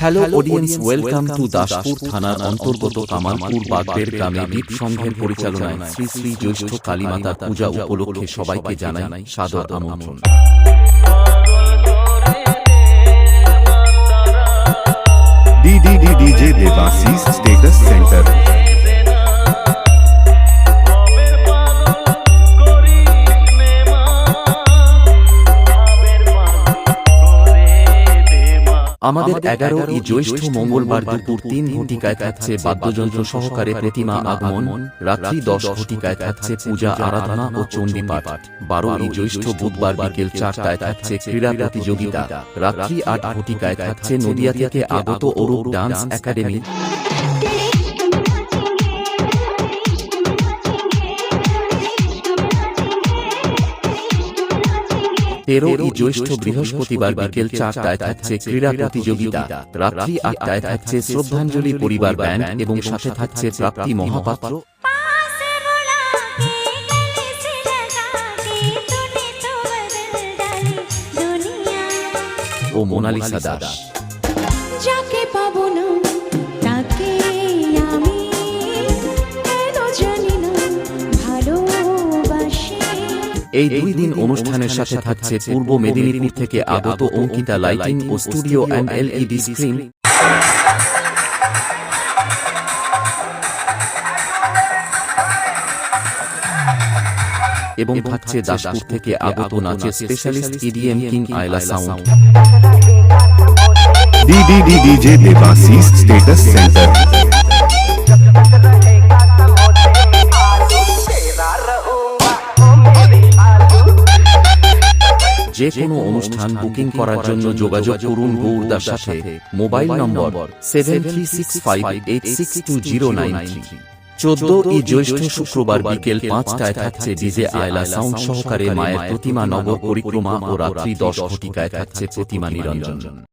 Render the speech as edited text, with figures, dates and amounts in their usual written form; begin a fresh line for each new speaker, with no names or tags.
Hello audience, welcome to Daspur থানার অন্তর্গত কামালপুর বাগদের গ্রামে দ্বীপ সংঘের পরিচালনায় শ্রী শ্রী জ্যৈষ্ঠ কালীমাতার পূজা উপলক্ষে সবাইকে জানাই সাদর আমন্ত্রণ।
DJ Devasys Status Center।
আমাদের 11ই জ্যৈষ্ঠ মঙ্গলবার দুপুর 3 ঘটিকায় থাকছে বাদ্যযন্ত্র সহকারে প্রতিমা আগমন, রাত্রি 10 ঘটিকায় থাকছে পূজা আরাধনা ও চণ্ডী পাঠ। 12ই জ্যৈষ্ঠ বুধবার বিকেল 4টায় থাকছে ক্রীড়া প্রতিযোগিতা, রাত্রি 8 ঘটিকায় থাকছে নদিয়া থেকে আগত অরূপ ডান্স একাডেমি। 13ই জ্যৈষ্ঠ বৃহস্পতিবার বিকেল 4টায় থাকছে ক্রীড়া প্রতিযোগিতা, রাত্রি 8টায় থাকছে শ্রদ্ধাঞ্জলি পরিবার ব্যান্ড এবং সাথে থাকছে প্রাপ্তি মহাপাত্র ও মোনালিসা দাস। এই 2 দিন অনুষ্ঠানের সাথে থাকছে পূর্ব মেদিনীপুর থেকে আগত অঙ্কিতা লাইটিং ও স্টুডিও অ্যান্ড LED স্ক্রিন, এবং থাকছে দাসপুর থেকে আগত নাচের specialist EDM king Aila sound.
DJ Devasys Status Center।
যে কোনো অনুষ্ঠান বুকিং করার জন্য যোগাযোগ করুন গৌরদার সাথে। মোবাইল নম্বর 7365862093। 14ই জ্যৈষ্ঠ শুক্রবার বিকেল 5টায় থাকছে ডিজে আয়লা সাউন্ড সহকারে মায়ের প্রতিমা নগর পরিক্রমা ও রাত্রি 10 ঘটিকায় থাকছে প্রতিমা নিরঞ্জন।